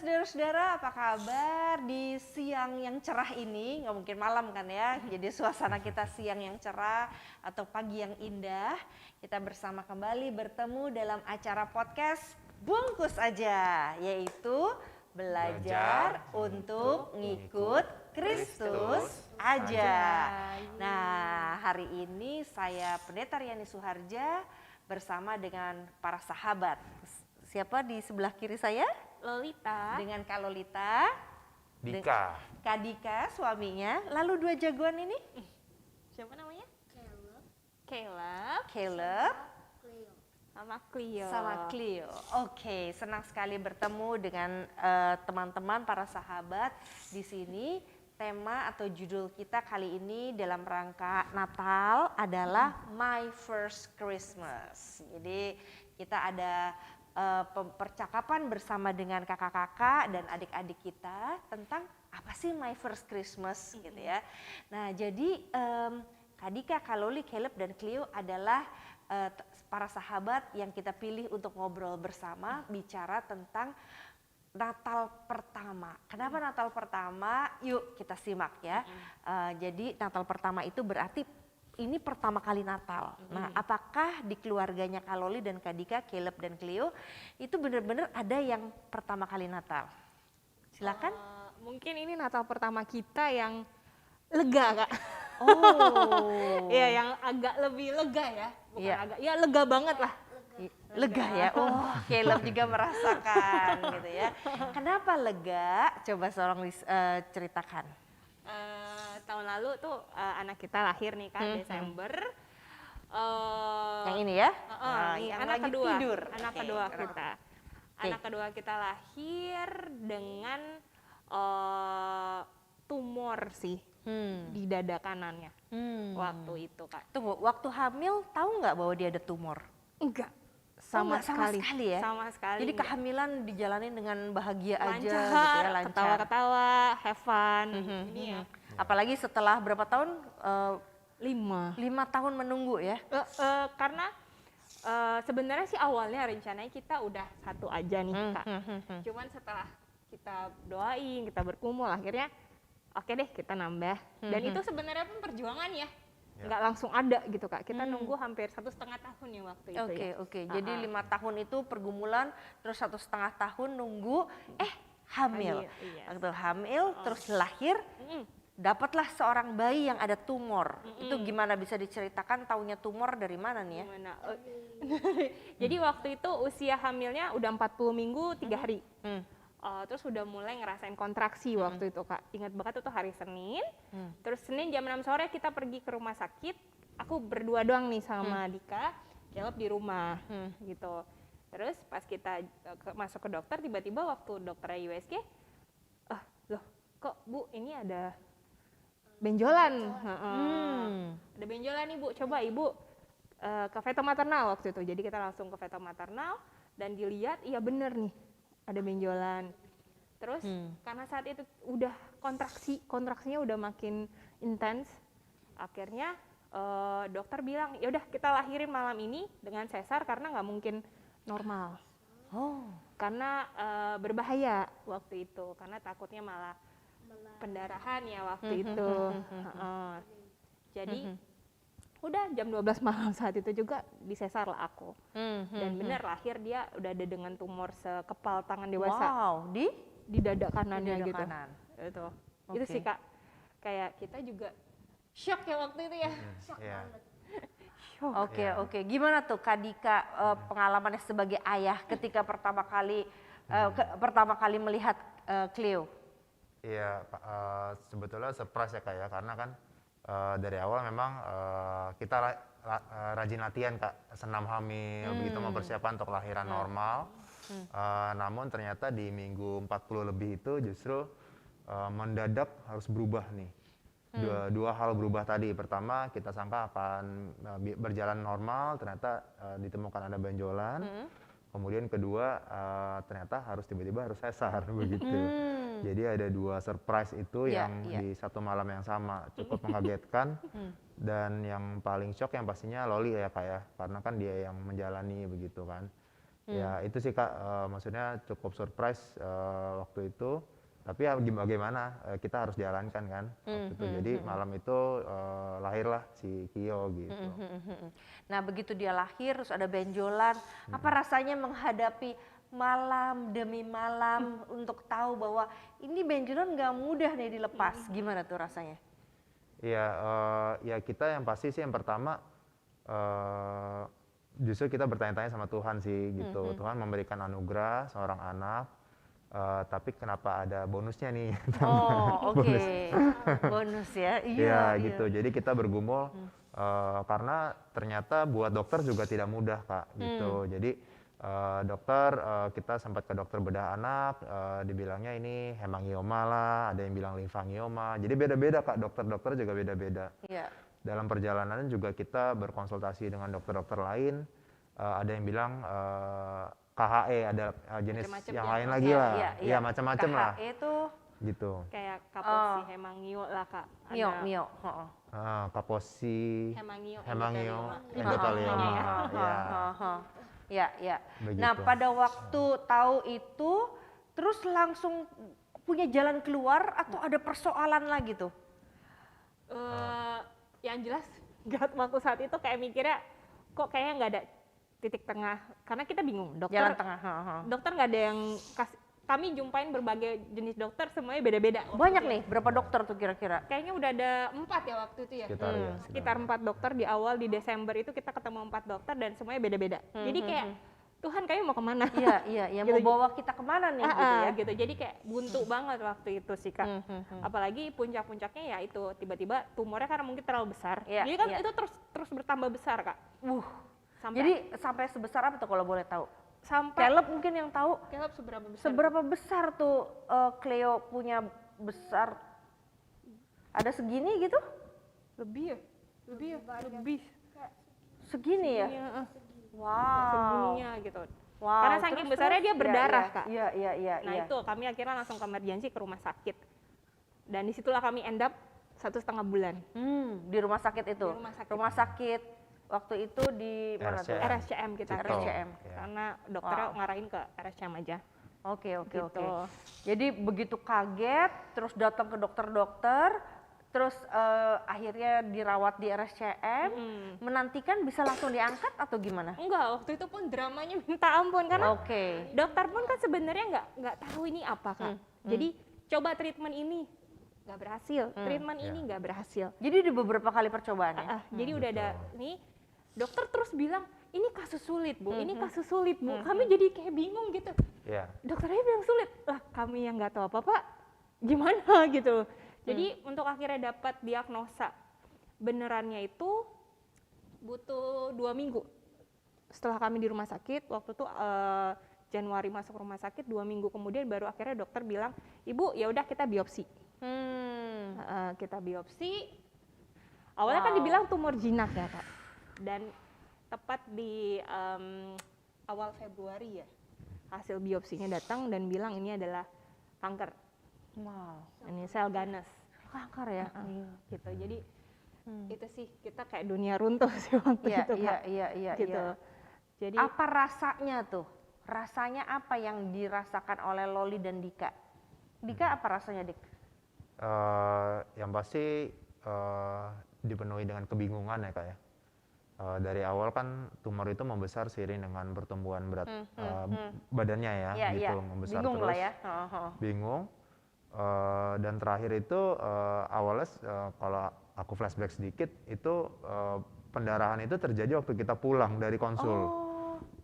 saudara-saudara, apa kabar di siang yang cerah ini? Nggak mungkin malam kan ya, jadi suasana kita siang yang cerah atau pagi yang indah. Kita bersama kembali bertemu dalam acara podcast Bungkus Aja, yaitu belajar untuk ngikut Kristus aja. Nah, hari ini saya Pendeta Riani Suharja bersama dengan para sahabat. Siapa di sebelah kiri saya? Lolita. Dengan Kak Lolita. Dika. Kak Dika suaminya. Lalu dua jagoan ini? Siapa namanya? Caleb. Sama Cleo. Sama Cleo. Oke, senang sekali bertemu dengan teman-teman para sahabat di sini. Tema atau judul kita kali ini dalam rangka Natal adalah My First Christmas. Jadi kita ada percakapan bersama dengan kakak-kakak dan adik-adik kita tentang apa sih My First Christmas gitu ya. Nah jadi Kak Dika, Kak Loli, Caleb dan Cleo adalah para sahabat yang kita pilih untuk ngobrol bersama bicara tentang Natal pertama. Kenapa Natal pertama? Yuk kita simak ya. Jadi Natal pertama itu berarti ini pertama kali Natal. Nah, apakah di keluarganya Kak Loli dan Kak Dika, Caleb dan Cleo itu benar-benar ada yang pertama kali Natal? Silakan. Mungkin ini Natal pertama kita yang lega, Kak. Oh. Iya, yang agak lebih lega ya. Bukan Iya. agak, ya lega banget lah. Lega ya. Oh, Caleb juga merasakan gitu ya. Kenapa lega? Coba tolong ceritakan. Tahun lalu tuh anak kita lahir nih kan, Desember. Yang ini ya? Ini yang anak lagi kedua. tidur. Anak Oke, kedua keren. kita. Anak kedua kita lahir dengan tumor sih di dada kanannya waktu itu, Kak. Tunggu, waktu hamil tahu nggak bahwa dia ada tumor? Enggak. Sama sekali ya? Sama sekali. Jadi enggak. kehamilan dijalanin dengan bahagia aja Lancar, gitu ya, lancar. ketawa-ketawa, have fun. Ini ya. Apalagi setelah berapa tahun? 5. 5 tahun menunggu ya? Karena sebenarnya sih awalnya rencananya kita udah satu aja nih, Kak. Cuman setelah kita doain, kita berkumul, akhirnya oke deh kita nambah. Dan itu sebenarnya pun perjuangan ya. Nggak langsung ada gitu, Kak. Kita nunggu hampir 1,5 tahun ya waktu itu ya. Oke. Jadi 5 tahun itu pergumulan, terus 1,5 tahun nunggu, hamil. Iya. Waktu hamil, terus lahir, dapatlah seorang bayi yang ada tumor. Itu gimana bisa diceritakan taunya tumor dari mana nih ya? Gimana? Jadi waktu itu usia hamilnya udah 40 minggu 3 hari. Terus udah mulai ngerasain kontraksi waktu itu, Kak. Ingat banget itu hari Senin. Terus Senin jam 6 sore kita pergi ke rumah sakit. Aku berdua doang nih sama Dika, Caleb di rumah gitu. Terus pas kita masuk ke dokter, tiba-tiba waktu dokter USG, loh kok Bu ini ada benjolan. Ada benjolan nih Bu, coba Ibu ke feto maternal waktu itu. Jadi kita langsung ke feto maternal dan dilihat, iya bener nih ada benjolan. Terus karena saat itu udah kontraksinya udah makin intens, akhirnya dokter bilang ya udah kita lahirin malam ini dengan sesar karena nggak mungkin normal. Karena berbahaya waktu itu, karena takutnya malah pendarahan ya waktu itu. Jadi udah jam 12 malam saat itu juga disesar lah aku. Dan bener lahir dia udah ada dengan tumor sekepal tangan dewasa. Wow, Di dada kanannya dada gitu. kanan. Itu. Oke. Itu sih, Kak. Kayak kita juga shock ya waktu itu ya. Shock banget. Oke. Gimana tuh Kak Dika pengalamannya sebagai ayah ketika pertama kali melihat Cleo? Iya, sebetulnya surprise ya Kak ya, karena kan dari awal memang kita rajin latihan Kak, senam hamil, begitu mempersiapkan untuk lahiran normal. Namun ternyata di minggu 40 lebih itu justru mendadak harus berubah nih. Dua hal berubah tadi. Pertama kita sangka akan berjalan normal, ternyata ditemukan ada benjolan. Kemudian kedua ternyata tiba-tiba harus sesar begitu. Jadi ada 2 surprise itu yang di satu malam yang sama, cukup mengagetkan. Dan yang paling shock yang pastinya Loli ya Kak ya, karena kan dia yang menjalani begitu kan. Ya itu sih Kak, maksudnya cukup surprise waktu itu. Tapi ya bagaimana, kita harus jalankan kan waktu itu. Jadi malam itu lahirlah si Kio gitu. Nah begitu dia lahir terus ada benjolan, apa rasanya menghadapi malam demi malam untuk tahu bahwa ini benjolan nggak mudah nih dilepas, gimana tuh rasanya? Iya, ya kita yang pasti sih yang pertama justru kita bertanya-tanya sama Tuhan sih gitu. Tuhan memberikan anugerah seorang anak, tapi kenapa ada bonusnya nih? Oh oke, bonus ya, Iya iya. gitu. Jadi kita bergumul karena ternyata buat dokter juga tidak mudah Kak gitu. Jadi dokter, kita sempat ke dokter bedah anak, dibilangnya ini hemangioma lah, ada yang bilang limfangioma. Jadi beda-beda Kak, dokter-dokter juga beda-beda. Iya. Dalam perjalanan juga kita berkonsultasi dengan dokter-dokter lain, ada yang bilang KHE, ada jenis Macam-macam yang ya. lain lagi lah. Iya, Iya macam-macam lah KHE itu gitu. Kayak kaposi hemangio lah Kak. mio, Ada mio. Heeh. Kaposi, hemangio, hemangio, endotelioma. endotelioma, ya. Ya, ya. Begitu. Nah, pada waktu tahu itu, terus langsung punya jalan keluar atau ada persoalan lagi tuh? Yang jelas waktu saat itu kayak mikirnya kok kayaknya nggak ada titik tengah karena kita bingung Jalan tengah. heeh. dokter nggak ada yang kasih, kami jumpain berbagai jenis dokter semuanya beda-beda. Banyak nih, berapa dokter tuh kira-kira? Kayaknya udah ada 4 ya waktu itu ya. Sekitar 4 dokter di awal di Desember itu kita ketemu 4 dokter dan semuanya beda-beda. Jadi kayak Tuhan kayaknya mau kemana? Iya, iya, ya mau Gitu. bawa kita kemana nih gitu ya? Gitu. Jadi kayak buntu banget waktu itu sih Kak. Apalagi puncak-puncaknya ya itu tiba-tiba tumornya karena mungkin terlalu besar. Iya, Jadi kan iya. itu terus bertambah besar Kak. Sampai Jadi sampai sebesar apa tuh kalau boleh tahu? sampai Caleb mungkin yang tahu Caleb seberapa besar? seberapa besar tuh Cleo punya besar? Ada segini gitu? Lebih ya? Lebih. Segini ya? Segininya, Wow. segininya gitu. Wow. Karena saking besarnya dia berdarah, iya, Kak. Iya, iya, iya. Nah iya. itu kami akhirnya langsung ke emergency ke rumah sakit. Dan disitulah kami end up 1,5 bulan. Di rumah sakit itu. Di rumah sakit. Rumah sakit waktu itu di mana tuh? RSCM. RSCM kita. Cito. RSCM. Ya. Karena dokternya Wow. ngarahin ke RSCM aja. Oke, oke, Gitu. oke. Jadi begitu kaget, terus datang ke dokter-dokter, terus akhirnya dirawat di RSCM, menantikan bisa langsung diangkat atau gimana? Enggak, waktu itu pun dramanya minta ampun karena Oke. dokter pun kan sebenarnya nggak tahu ini apa Kak. Jadi coba treatment ini nggak berhasil, treatment ini nggak berhasil. Jadi ada beberapa kali percobaannya. Jadi udah ada nih dokter terus bilang ini kasus sulit Bu, ini kasus sulit Bu. Kami jadi kayak bingung gitu. Ya. Dokternya bilang sulit, lah kami yang nggak tahu apa-apa gimana gitu. Jadi untuk akhirnya dapat diagnosa benerannya itu butuh 2 minggu. Setelah kami di rumah sakit, waktu itu Januari masuk rumah sakit, 2 minggu kemudian baru akhirnya dokter bilang, Ibu ya udah kita biopsi. Kita biopsi. Awalnya kan dibilang tumor jinak ya Kak. Dan tepat di awal Februari ya, hasil biopsinya datang dan bilang ini adalah kanker. Wow. Ini sel ganas. Kanker ya? Gitu. Jadi itu sih kita kayak dunia runtuh sih waktu Iya, itu iya, Kak. iya, iya. Gitu. iya. Jadi Apa rasanya tuh? Rasanya apa yang dirasakan oleh Loli dan Dika? Dika apa rasanya, Dik? Yang pasti dipenuhi dengan kebingungan ya Kak ya. Dari awal kan tumor itu membesar seiring dengan pertumbuhan berat badannya ya, Iya, gitu iya. membesar Bingung terus. lah ya. Heeh. Bingung. Dan terakhir itu awalnya kalau aku flashback sedikit itu pendarahan itu terjadi waktu kita pulang dari konsul.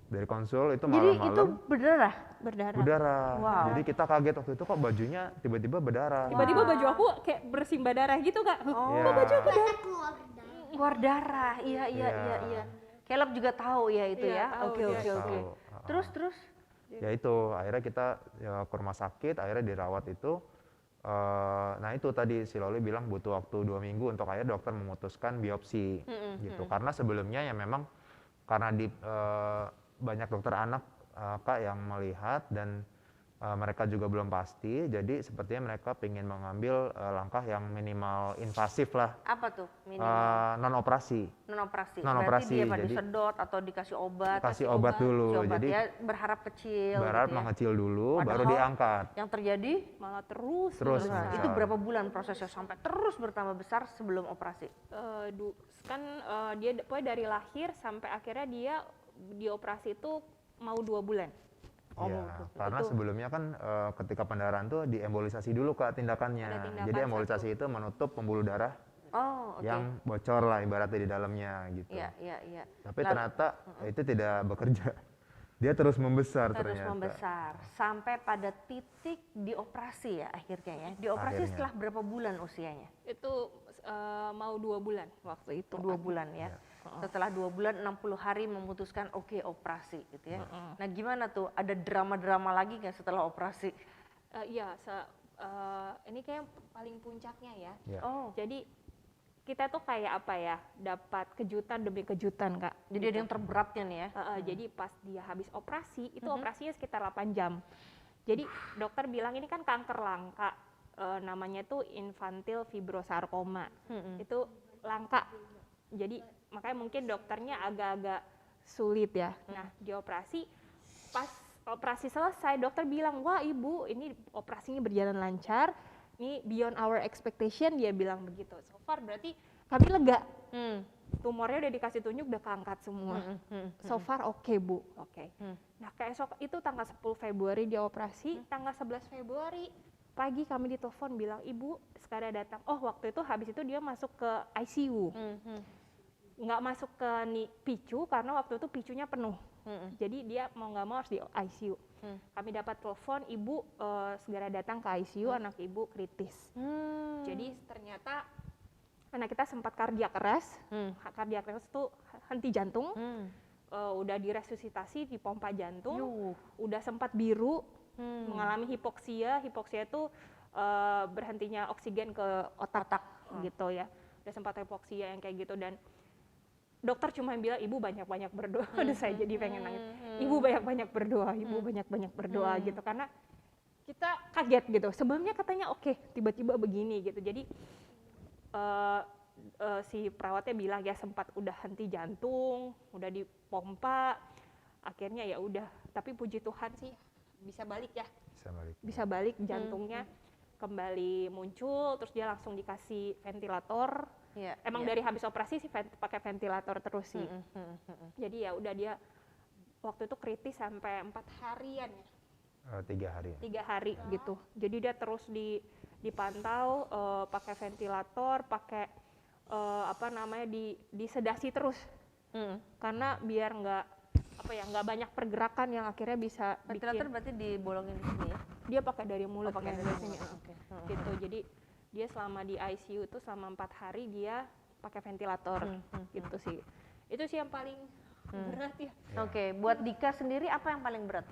Dari konsul itu Jadi itu malam-malam berdarah? berdarah. berdarah. Wow. Jadi kita kaget waktu itu kok bajunya tiba-tiba berdarah. Tiba-tiba baju aku kayak bersimbah darah gitu Kak. Iya. Kok baju aku darah? Keluar darah. Iya, iya, Iya. iya, iya. Caleb juga tahu ya itu Iya, ya? tahu Oke, dia. oke, oke. Tahu. Terus? Ya itu akhirnya kita ya, ke rumah sakit, akhirnya dirawat itu. Nah itu tadi si Loli bilang butuh waktu 2 minggu untuk akhirnya dokter memutuskan biopsi gitu. Karena sebelumnya ya memang karena di banyak dokter anak Kak yang melihat dan mereka juga belum pasti, jadi sepertinya mereka ingin mengambil langkah yang minimal invasif lah, Apa tuh minimal? non operasi. Non-operasi. non Berarti operasi, dia apa jadi disedot atau dikasih obat? kasih obat dulu, Kasih obat jadi ya, berharap kecil berharap gitu ya. mengecil dulu, baru Padahal diangkat. Yang terjadi Malah terus Terus membesar. membesar. itu berapa bulan prosesnya sampai terus bertambah besar sebelum operasi? Kan dia pokoknya dari lahir sampai akhirnya dia dioperasi itu mau 2 bulan. Iya, betul. karena Itu. sebelumnya kan ketika pendarahan tuh diembolisasi dulu Kak tindakannya. Ada tindakan Jadi embolisasi itu menutup pembuluh darah Oh, oke. yang bocor lah ibaratnya di dalamnya gitu. Iya, iya, iya. Tapi ternyata itu tidak bekerja. Dia terus membesar Terus ternyata. membesar sampai pada titik dioperasi ya akhirnya ya. Dioperasi Akhirnya. setelah berapa bulan usianya? Itu mau 2 bulan waktu itu. 2 bulan ya. Setelah 2 bulan 60 hari memutuskan oke operasi gitu ya. Nah gimana tuh? Ada drama-drama lagi nggak setelah operasi? Iya, ini kayak paling puncaknya ya. Ya. Oh, Jadi kita tuh kayak apa ya, dapat kejutan demi kejutan Kak. jadi ada yang terberatnya nih ya. Jadi pas dia habis operasi, itu operasinya sekitar 8 jam. Jadi dokter bilang ini kan kanker langka, namanya tuh infantile fibrosarcoma. Itu langka. Jadi makanya mungkin dokternya agak-agak sulit ya. Nah dioperasi, pas operasi selesai dokter bilang, wah ibu ini operasinya berjalan lancar, ini beyond our expectation, dia bilang begitu. So far berarti kami lega. Tumornya udah dikasih tunjuk, udah keangkat semua. So far oke bu, oke. Nah keesok itu tanggal 10 Februari dia operasi, tanggal 11 Februari pagi kami ditelepon bilang, ibu sekarang datang. Oh waktu itu habis itu dia masuk ke ICU. Nggak masuk ke PICU karena waktu itu PICU-nya penuh. Jadi dia mau nggak mau harus di ICU. Kami dapat telepon, ibu segera datang ke ICU, anak ibu kritis. Jadi ternyata anak kita sempat kardiak arrest. Kardiak arrest itu henti jantung. Udah diresusitasi di pompa jantung. Udah sempat biru, mengalami hipoksia. Hipoksia itu berhentinya oksigen ke otak gitu ya. Udah sempat hipoksia yang kayak gitu, dan dokter cuma bilang ibu banyak-banyak berdoa. Aduh saya jadi pengen nangis. Ibu banyak-banyak berdoa, ibu banyak-banyak berdoa gitu, karena kita kaget gitu. Sebelumnya katanya oke, tiba-tiba begini gitu. Jadi si perawatnya bilang ya sempat udah henti jantung, udah dipompa, akhirnya ya udah. Tapi puji Tuhan sih bisa balik ya. Bisa balik jantungnya kembali muncul, terus dia langsung dikasih ventilator. Emang dari habis operasi sih pakai ventilator terus sih. Jadi ya udah dia waktu itu kritis sampai 4 harian ya. 3 hari. 3 hari gitu. Jadi dia terus dipantau pakai ventilator, pakai disedasi terus. Karena biar nggak banyak pergerakan yang akhirnya bisa Ventilator bikin. berarti dibolongin di sini ya? Dia pakai dari mulut pakai ya, dari biasanya. mulut, oke. Gitu. Jadi dia selama di ICU itu selama 4 hari dia pakai ventilator gitu sih. Itu sih yang paling berat ya. Oke, buat Dika sendiri apa yang paling berat?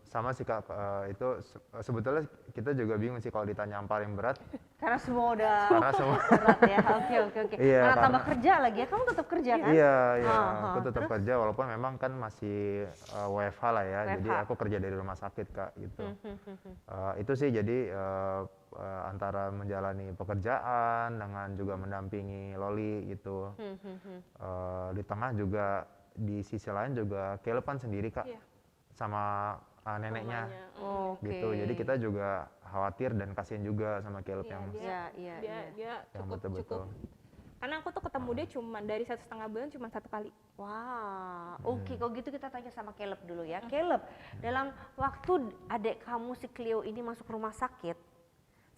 Sama sih Kak, itu sebetulnya kita juga bingung sih kalau ditanya yang paling berat. Karena semua udah Karena semua berat ya. Oke. Iya, Karena tambah karena- kerja lagi ya, kamu tetap kerja kan? Iya, Ah, aku tetap kerja walaupun memang kan masih WFH lah ya. Jadi WFH. aku kerja dari rumah sakit Kak gitu. Itu sih jadi antara menjalani pekerjaan dengan juga mendampingi Loli gitu. Di tengah juga di sisi lain juga Caleb kan sendiri Kak, Iya. sama neneknya Oke. gitu. Jadi kita juga khawatir dan kasihan juga sama Caleb Iya, yang dia yang cukup betul-betul. karena aku tuh ketemu dia cuma dari 1,5 bulan cuma 1 kali. Wah, oke. Kalau gitu kita tanya sama Caleb dulu ya. Caleb, dalam waktu adik kamu si Cleo ini masuk rumah sakit,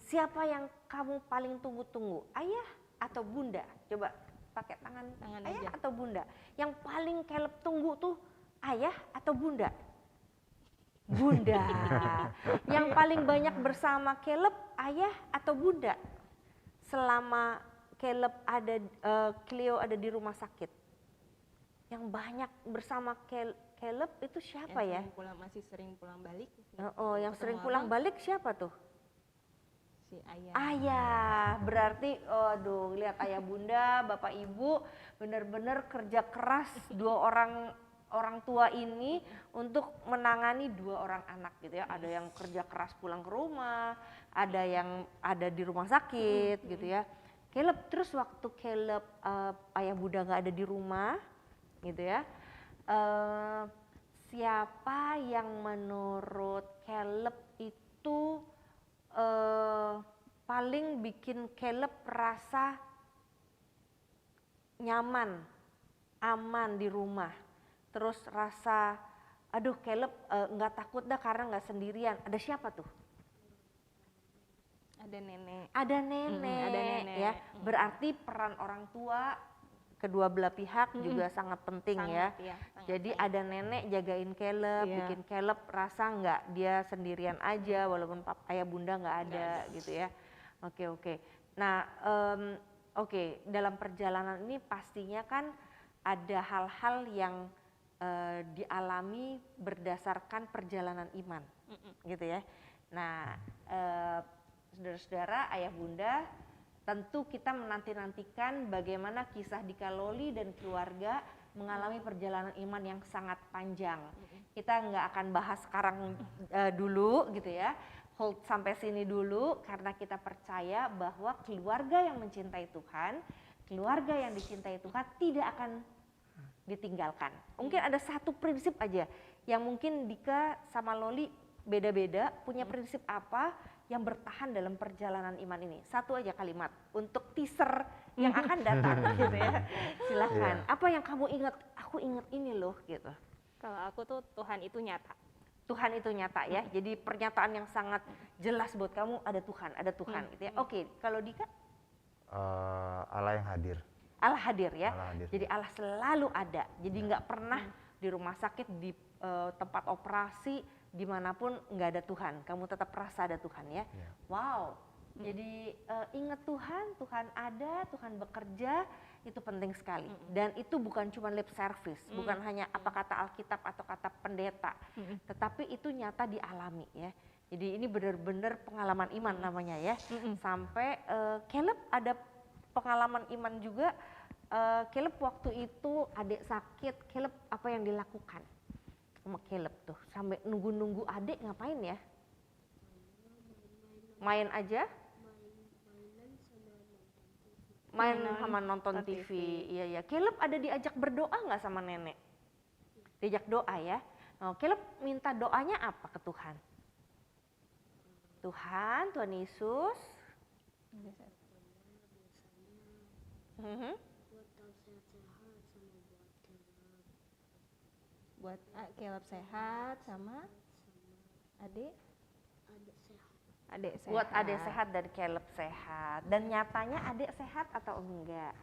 siapa yang kamu paling tunggu-tunggu? Ayah atau bunda? Coba pakai tangan ayah aja. atau bunda? Yang paling Caleb tunggu tuh ayah atau bunda? Bunda. Yang paling banyak bersama Caleb, ayah atau bunda? Selama Caleb ada, Cleo ada di rumah sakit. Yang banyak bersama Caleb itu siapa ya? Masih sering pulang balik. Oh, yang Ketemu sering abang, pulang balik siapa tuh? si ayah. Ayah. Berarti, aduh, lihat ayah bunda, bapak ibu, benar-benar kerja keras. 2 orang orang tua ini untuk menangani 2 orang anak gitu ya. Ada yang kerja keras pulang ke rumah, ada yang ada di rumah sakit gitu ya. Caleb, terus waktu Caleb ayah Bunda nggak ada di rumah gitu ya, siapa yang menurut Caleb itu paling bikin Caleb rasa nyaman, aman di rumah? Terus rasa, aduh Caleb nggak takut dah karena nggak sendirian. Ada siapa tuh? Ada nenek. Ada nenek, ada nenek. ya. Berarti peran orang tua kedua belah pihak juga sangat penting ya. Sangat Jadi penting. ada nenek jagain Caleb, Iya. bikin Caleb rasa nggak dia sendirian aja walaupun ayah bunda nggak ada gitu ya. Oke. Nah, oke, dalam perjalanan ini pastinya kan ada hal-hal yang dialami berdasarkan perjalanan iman, gitu ya. Nah, saudara-saudara, ayah bunda, tentu kita menanti-nantikan bagaimana kisah Dika Loli dan keluarga mengalami perjalanan iman yang sangat panjang. Kita nggak akan bahas sekarang dulu gitu ya, hold sampai sini dulu karena kita percaya bahwa keluarga yang mencintai Tuhan, keluarga yang dicintai Tuhan tidak akan ditinggalkan. Mungkin ada satu prinsip aja yang mungkin Dika sama Loli beda-beda punya prinsip apa yang bertahan dalam perjalanan iman ini. Satu aja kalimat untuk teaser yang akan datang gitu ya. Silakan. Apa yang kamu ingat? Aku ingat ini loh gitu. Kalau aku tuh Tuhan itu nyata. Tuhan itu nyata ya. Jadi pernyataan yang sangat jelas buat kamu, ada Tuhan gitu ya. Oke, kalau Dika? Allah yang hadir. Allah hadir ya. Allah hadir. Jadi Allah selalu ada. Jadi nggak pernah di rumah sakit, di tempat operasi, dimanapun nggak ada Tuhan. Kamu tetap rasa ada Tuhan ya. Ya. Wow. Jadi ingat Tuhan ada, Tuhan bekerja, itu penting sekali. Dan itu bukan cuma lip service, bukan hanya apa kata Alkitab atau kata pendeta, tetapi itu nyata dialami ya. Jadi ini benar-benar pengalaman iman namanya ya. Sampai Caleb ada pengalaman iman juga. Caleb waktu itu adik sakit, Caleb apa yang dilakukan sama Caleb tuh? Sampai nunggu-nunggu adik ngapain ya? Main aja? Main sama nonton TV. Iya. Caleb ada diajak berdoa nggak sama nenek? Diajak doa ya. Oh, Caleb minta doanya apa ke Tuhan? Tuhan Yesus. Buat Caleb sehat sama adik sehat. Buat adik sehat dan Caleb sehat. Dan nyatanya adik sehat atau enggak?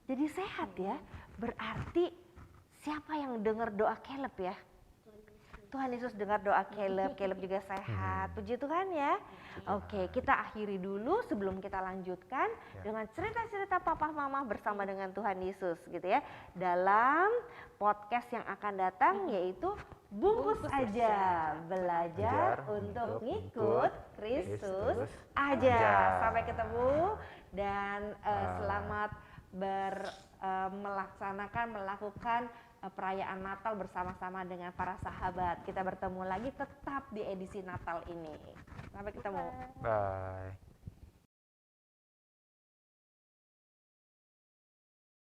Jadi sehat ya. Berarti siapa yang dengar doa Caleb ya? Tuhan Yesus dengar doa Caleb, Caleb juga sehat. Puji Tuhan ya. Oke, kita akhiri dulu sebelum kita lanjutkan dengan cerita-cerita papa mama bersama dengan Tuhan Yesus gitu ya. Dalam podcast yang akan datang yaitu Bungkus Aja, belajar untuk ngikut Kristus aja. Sampai ketemu dan selamat melakukan perayaan Natal bersama-sama dengan para sahabat. Kita bertemu lagi tetap di edisi Natal ini. Sampai ketemu. Bye.